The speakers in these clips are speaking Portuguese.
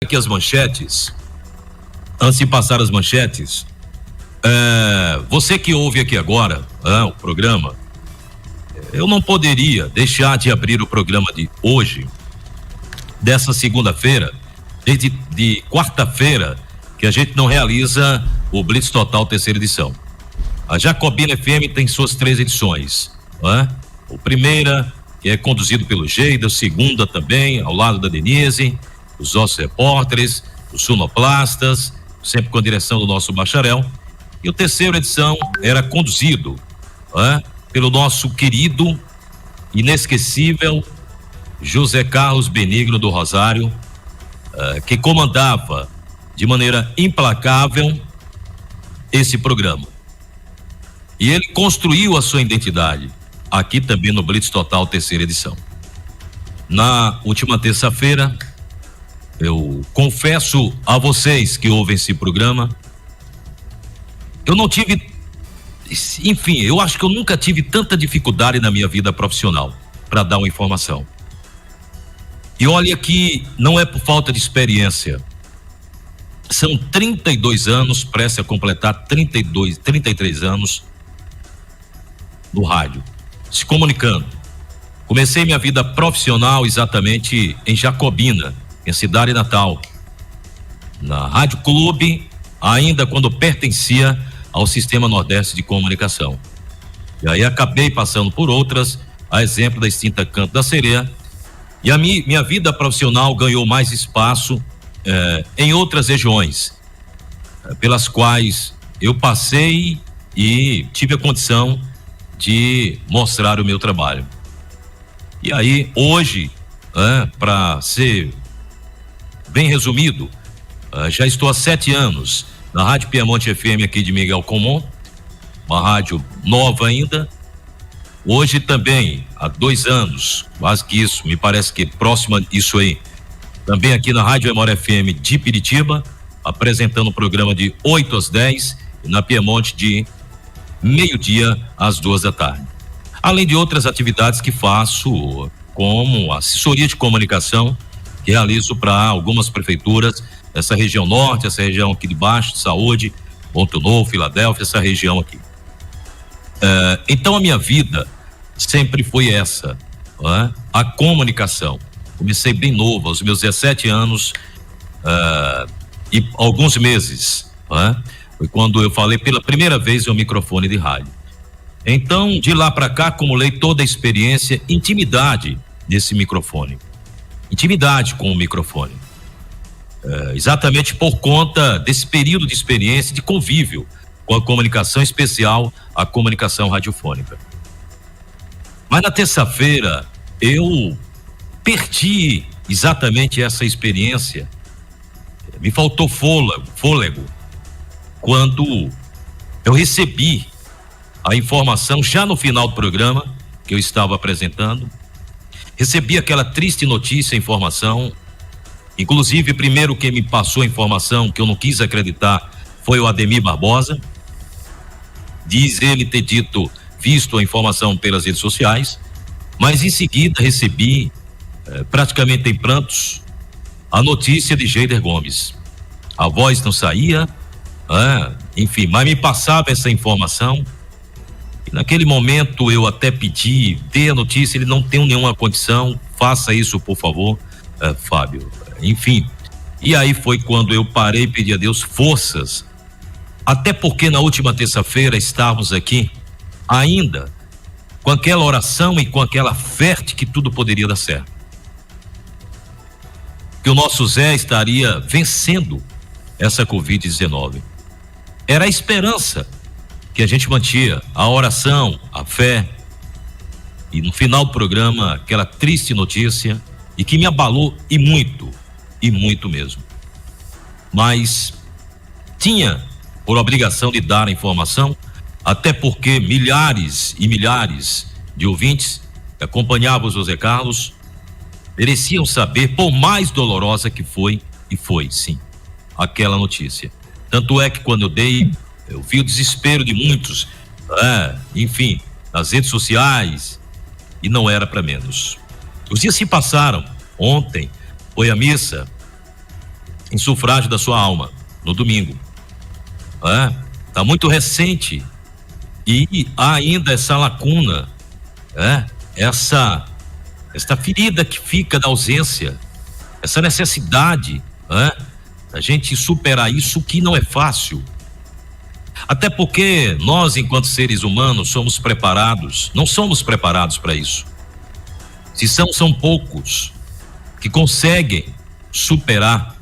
aqui as manchetes. Antes de passar as manchetes, você que ouve aqui agora o programa, eu não poderia deixar de abrir o programa de hoje, dessa segunda-feira, desde de quarta-feira, que a gente não realiza o Blitz Total terceira edição. A Jacobina FM tem suas 3 edições, O primeira, que é conduzido pelo Geida, a segunda também, ao lado da Denise, os nossos repórteres, os sonoplastas, sempre com a direção do nosso bacharel. E o terceira edição era conduzido pelo nosso querido, inesquecível José Carlos Benigno do Rosário, que comandava de maneira implacável esse programa. E ele construiu a sua identidade aqui também no Blitz Total terceira edição. Na última terça-feira, eu confesso a vocês que ouvem esse programa, eu não tive, enfim, eu acho que eu nunca tive tanta dificuldade na minha vida profissional para dar uma informação. E olha que não é por falta de experiência. São 32 anos, prestes a completar 33 anos no rádio, se comunicando. Comecei minha vida profissional exatamente em Jacobina, minha cidade natal, na Rádio Clube, ainda quando pertencia ao Sistema Nordeste de Comunicação. E aí acabei passando por outras, a exemplo da extinta Canto da Sereia, e a minha vida profissional ganhou mais espaço em outras regiões, pelas quais eu passei e tive a condição de mostrar o meu trabalho. E aí, hoje, para ser bem resumido, já estou há 7 anos na Rádio Piemonte FM aqui de Miguel Comum, uma rádio nova ainda. Hoje também, há 2 anos, quase que isso, me parece que próxima disso aí, também aqui na Rádio Memória FM de Piritiba, apresentando o programa de 8 às 10 e na Piemonte de meio-dia às 2 da tarde. Além de outras atividades que faço, como assessoria de comunicação, que realizo para algumas prefeituras, essa região norte, essa região aqui de baixo, de Saúde, Ponto Novo, Filadélfia, essa região aqui. Então a minha vida sempre foi essa, a comunicação. Comecei bem novo, aos meus 17 anos e alguns meses, foi quando eu falei pela primeira vez em um microfone de rádio. Então, de lá para cá, acumulei toda a experiência, intimidade nesse microfone, intimidade com o microfone, exatamente por conta desse período de experiência, de convívio com a comunicação, em especial a comunicação radiofônica. Mas na terça-feira eu perdi exatamente essa experiência, me faltou fôlego, quando eu recebi a informação, já no final do programa que eu estava apresentando, recebi aquela triste notícia, informação, inclusive primeiro quem me passou a informação, que eu não quis acreditar, foi o Ademir Barbosa. Diz ele ter visto a informação pelas redes sociais, mas em seguida recebi, praticamente em prantos, a notícia de Geider Gomes. A voz não saía, enfim, mas me passava essa informação. E naquele momento eu até pedi, dê a notícia, ele não tem nenhuma condição, faça isso por favor, Fábio. Enfim, e aí foi quando eu parei e pedi a Deus forças, até porque na última terça-feira estávamos aqui ainda com aquela oração e com aquela fé de que tudo poderia dar certo, que o nosso Zé estaria vencendo essa Covid-19. Era a esperança que a gente mantinha, a oração, a fé. E no final do programa, aquela triste notícia, e que me abalou e muito mesmo. Mas tinha por obrigação de dar a informação, até porque milhares e milhares de ouvintes que acompanhavam o José Carlos mereciam saber, por mais dolorosa que foi, e foi sim, aquela notícia. Tanto é que quando eu vi o desespero de muitos, enfim, nas redes sociais, e não era para menos. Os dias se passaram. Ontem foi a missa em sufrágio da sua alma, no domingo. Tá muito recente e há ainda essa lacuna, essa ferida que fica da ausência, essa necessidade, a gente superar isso, que não é fácil. Até porque nós, enquanto seres humanos, não somos preparados para isso. Se são poucos que conseguem superar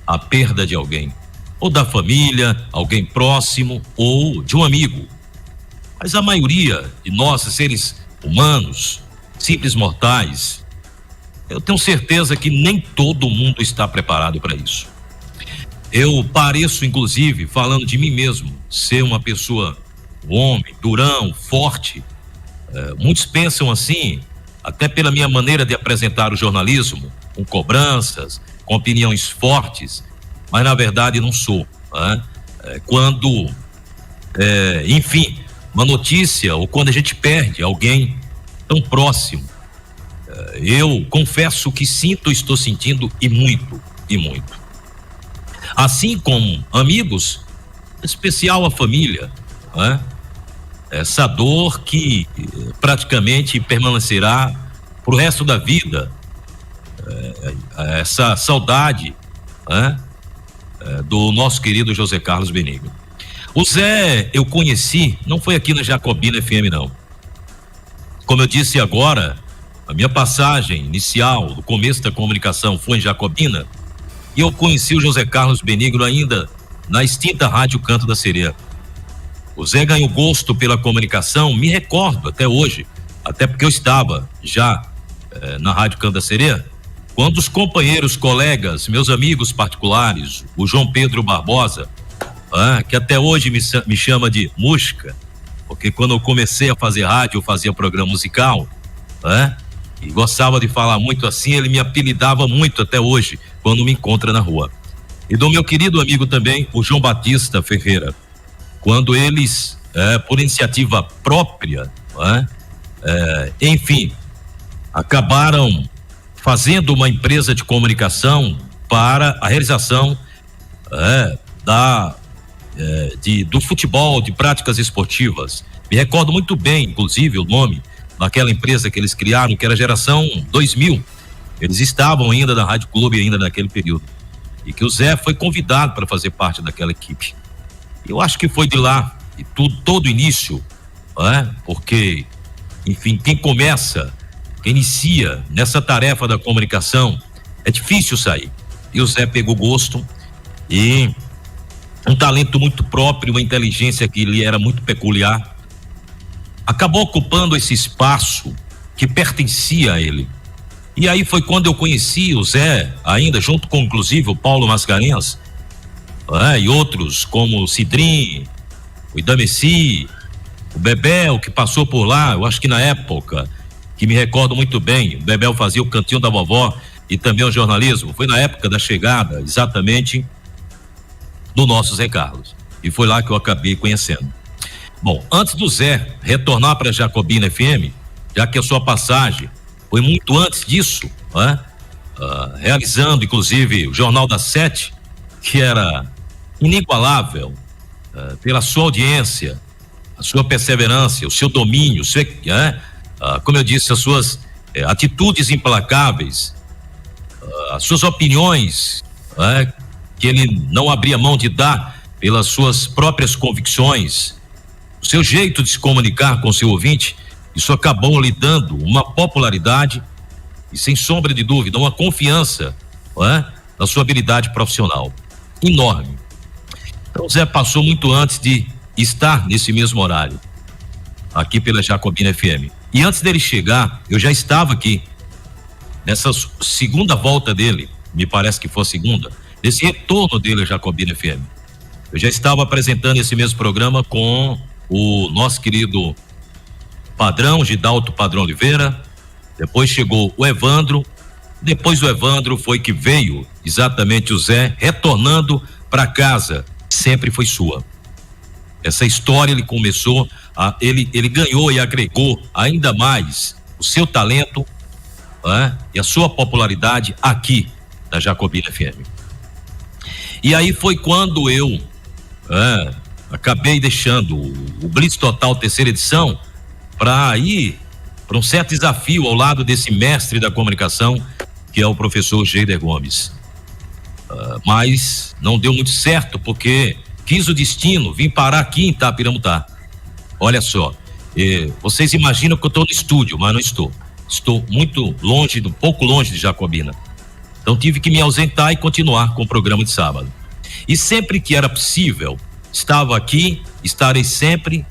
a perda de alguém, ou da família, alguém próximo, ou de um amigo. Mas a maioria de nós, seres humanos, simples mortais, eu tenho certeza que nem todo mundo está preparado para isso. Eu pareço, inclusive, falando de mim mesmo, ser uma pessoa, um homem, durão, forte. Muitos pensam assim, até pela minha maneira de apresentar o jornalismo, com cobranças, com opiniões fortes, mas na verdade não sou. Quando, enfim, uma notícia, ou quando a gente perde alguém tão próximo, eu confesso que estou sentindo e muito, e muito. Assim como amigos, em especial a família, essa dor que praticamente permanecerá pro resto da vida, essa saudade, do nosso querido José Carlos Benigno. O Zé eu conheci, não foi aqui na Jacobina FM não. Como eu disse agora, a minha passagem inicial, no começo da comunicação, foi em Jacobina, e eu conheci o José Carlos Benigno ainda na extinta Rádio Canto da Sereia. O Zé ganhou gosto pela comunicação, me recordo até hoje, até porque eu estava já na Rádio Canto da Sereia, quando os companheiros, colegas, meus amigos particulares, o João Pedro Barbosa, que até hoje me chama de Musca, porque quando eu comecei a fazer rádio, eu fazia programa musical, e gostava de falar muito assim, ele me apelidava muito até hoje, quando me encontra na rua. E do meu querido amigo também, o João Batista Ferreira, quando eles, por iniciativa própria, enfim, acabaram fazendo uma empresa de comunicação para a realização do futebol, de práticas esportivas. Me recordo muito bem, inclusive, o nome daquela empresa que eles criaram, que era a Geração 2000. Eles estavam ainda na Rádio Clube, ainda naquele período. E que o Zé foi convidado para fazer parte daquela equipe. Eu acho que foi de lá, e todo o início, porque, enfim, quem inicia nessa tarefa da comunicação, é difícil sair. E o Zé pegou gosto e um talento muito próprio, uma inteligência que lhe era muito peculiar, acabou ocupando esse espaço que pertencia a ele. E aí foi quando eu conheci o Zé, ainda junto com inclusive o Paulo Mascarenhas, e outros como o Cidrim, o Idameci, o Bebel, que passou por lá. Eu acho que na época, que me recordo muito bem, o Bebel fazia o Cantinho da Vovó e também o jornalismo. Foi na época da chegada, exatamente, do nosso Zé Carlos. E foi lá que eu acabei conhecendo. Bom, antes do Zé retornar para a Jacobina FM, já que a sua passagem foi muito antes disso, realizando inclusive o Jornal das 7, que era inigualável pela sua audiência, a sua perseverança, o seu domínio, como eu disse, as suas atitudes implacáveis, as suas opiniões, que ele não abria mão de dar pelas suas próprias convicções, o seu jeito de se comunicar com o seu ouvinte. Isso acabou lhe dando uma popularidade e, sem sombra de dúvida, uma confiança na sua habilidade profissional enorme. Então, o Zé passou muito antes de estar nesse mesmo horário, aqui pela Jacobina FM. E antes dele chegar, eu já estava aqui, nessa segunda volta dele, me parece que foi a segunda, nesse retorno dele à Jacobina FM. Eu já estava apresentando esse mesmo programa com o nosso querido Padrão, Gidalto Padrão Oliveira. Depois chegou o Evandro. Depois do Evandro foi que veio exatamente o Zé, retornando para casa. Sempre foi sua. Essa história ele começou, ele ganhou e agregou ainda mais o seu talento e a sua popularidade aqui na Jacobina FM. E aí foi quando eu acabei deixando o Blitz Total terceira edição para ir para um certo desafio ao lado desse mestre da comunicação, que é o professor Geider Gomes. Mas não deu muito certo, porque quis o destino, vim parar aqui em Itapiramutá. Olha só, vocês imaginam que eu estou no estúdio, mas não estou. Estou muito longe, um pouco longe de Jacobina. Então tive que me ausentar e continuar com o programa de sábado. E sempre que era possível, estava aqui, estarei sempre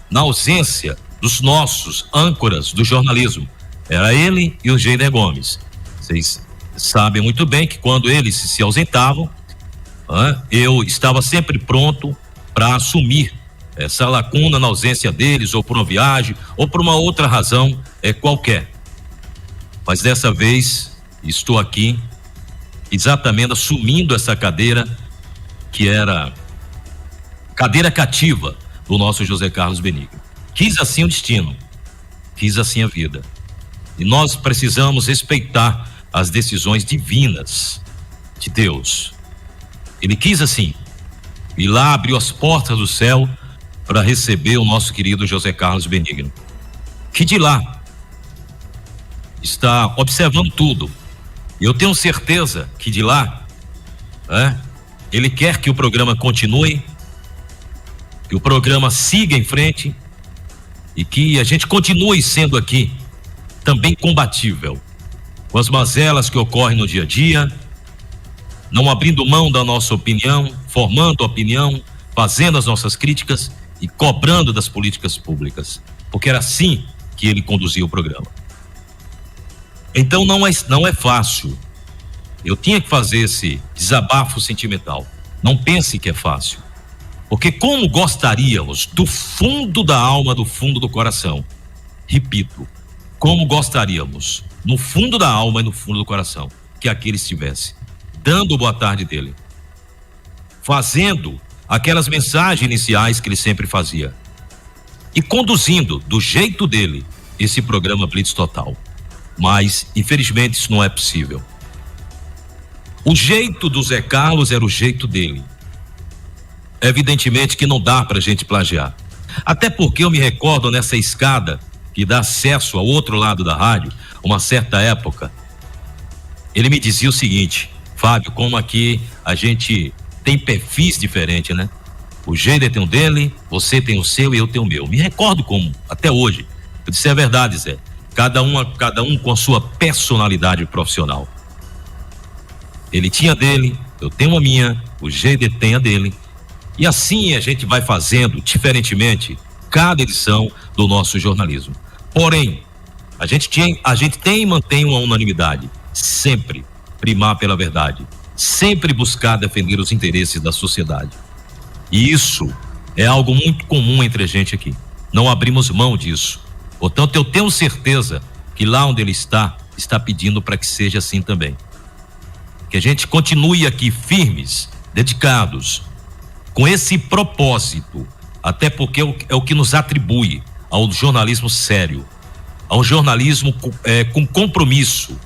na ausência dos nossos âncoras do jornalismo. Era ele e o Geider Gomes. Vocês sabem muito bem que quando eles se ausentavam, eu estava sempre pronto para assumir essa lacuna na ausência deles, ou por uma viagem, ou por uma outra razão qualquer. Mas dessa vez estou aqui exatamente assumindo essa cadeira, que era cadeira cativa do nosso José Carlos Benigno. Quis assim o destino, quis assim a vida. E nós precisamos respeitar as decisões divinas de Deus. Ele quis assim, e lá abriu as portas do céu para receber o nosso querido José Carlos Benigno, que de lá está observando tudo. Eu tenho certeza que de lá ele quer que o programa continue, que o programa siga em frente e que a gente continue sendo aqui também combatível com as mazelas que ocorrem no dia a dia, não abrindo mão da nossa opinião, formando opinião, fazendo as nossas críticas e cobrando das políticas públicas, porque era assim que ele conduzia o programa. Então não é fácil. Eu tinha que fazer esse desabafo sentimental. Não pense que é fácil, porque como gostaríamos do fundo da alma, do fundo do coração, repito, como gostaríamos no fundo da alma e no fundo do coração que aquele estivesse dando boa tarde dele, fazendo aquelas mensagens iniciais que ele sempre fazia e conduzindo do jeito dele esse programa Blitz Total. Mas infelizmente isso não é possível. O jeito do Zé Carlos era o jeito dele. Evidentemente que não dá pra gente plagiar. Até porque eu me recordo nessa escada que dá acesso ao outro lado da rádio, uma certa época, ele me dizia o seguinte: Fábio, como aqui a gente tem perfis diferentes, né? O Geider tem o dele, você tem o seu e eu tenho o meu. Me recordo como, até hoje. Eu disse, é verdade, Zé. Cada um com a sua personalidade profissional. Ele tinha a dele, eu tenho a minha, o Geider tem a dele. E assim a gente vai fazendo, diferentemente, cada edição do nosso jornalismo. Porém, a gente tem e mantém uma unanimidade. Sempre primar pela verdade. Sempre buscar defender os interesses da sociedade. E isso é algo muito comum entre a gente aqui. Não abrimos mão disso. Portanto, eu tenho certeza que lá onde ele está pedindo para que seja assim também. Que a gente continue aqui firmes, dedicados, com esse propósito, até porque é o que nos atribui ao jornalismo sério, ao jornalismo com compromisso,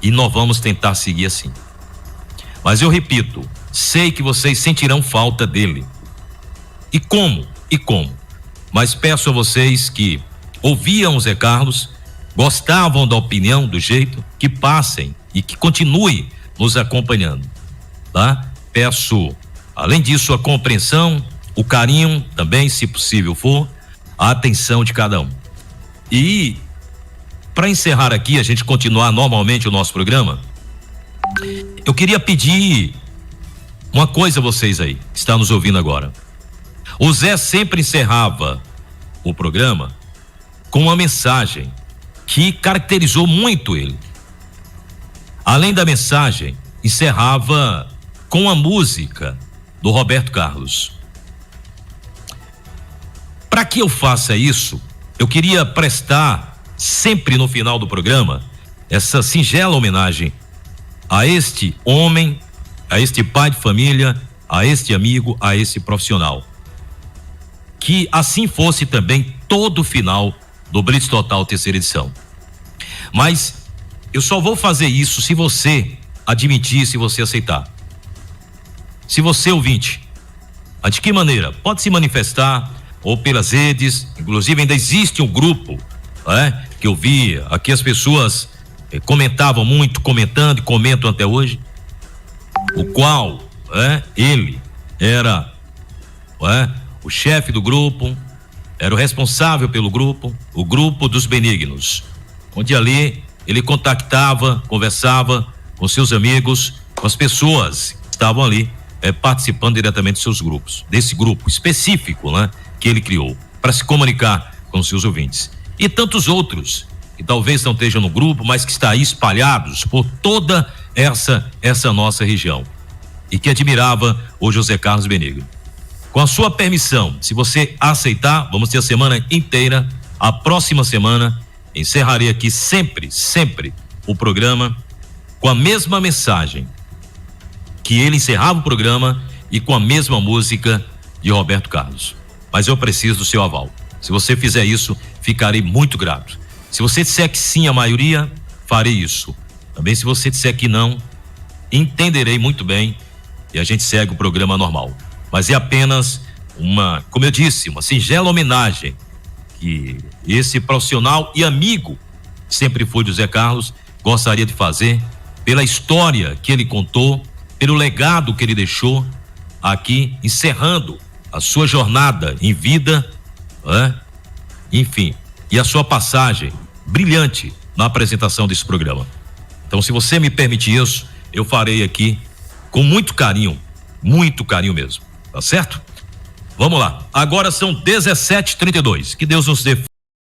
e nós vamos tentar seguir assim. Mas eu repito, sei que vocês sentirão falta dele. E como? Mas peço a vocês que ouviam o Zé Carlos, gostavam da opinião, do jeito, que passem e que continuem nos acompanhando, tá? Peço, além disso, a compreensão, o carinho também, se possível for, a atenção de cada um. E para encerrar aqui, a gente continuar normalmente o nosso programa, eu queria pedir uma coisa a vocês aí, que estão nos ouvindo agora. O Zé sempre encerrava o programa com uma mensagem que caracterizou muito ele. Além da mensagem, encerrava com a música do Roberto Carlos. Para que eu faça isso, eu queria prestar sempre no final do programa essa singela homenagem a este homem, a este pai de família, a este amigo, a esse profissional. Que assim fosse também todo o final do Blitz Total terceira edição. Mas eu só vou fazer isso se você admitir, se você aceitar. Se você, ouvinte, de que maneira? Pode se manifestar ou pelas redes, inclusive ainda existe um grupo, que eu vi, aqui as pessoas comentavam muito, comentando e comentam até hoje, o qual ele era o chefe do grupo, era o responsável pelo grupo, o grupo dos benignos, onde ali ele contactava, conversava com seus amigos, com as pessoas que estavam ali participando diretamente dos seus grupos, desse grupo específico, que ele criou para se comunicar com seus ouvintes. E tantos outros que talvez não estejam no grupo, mas que estão aí espalhados por toda essa nossa região e que admirava o José Carlos Benigno. Com a sua permissão, se você aceitar, vamos ter a semana inteira. A próxima semana encerrarei aqui sempre o programa com a mesma mensagem que ele encerrava o programa e com a mesma música de Roberto Carlos. Mas eu preciso do seu aval. Se você fizer isso, ficarei muito grato. Se você disser que sim, a maioria, farei isso. Também se você disser que não, entenderei muito bem e a gente segue o programa normal. Mas é apenas como eu disse, uma singela homenagem que esse profissional e amigo sempre foi do Zé Carlos, gostaria de fazer pela história que ele contou, pelo legado que ele deixou aqui, encerrando a sua jornada em vida, enfim, e a sua passagem brilhante na apresentação desse programa. Então, se você me permitir isso, eu farei aqui com muito carinho mesmo, tá certo? Vamos lá, agora são 17h32, que Deus nos dê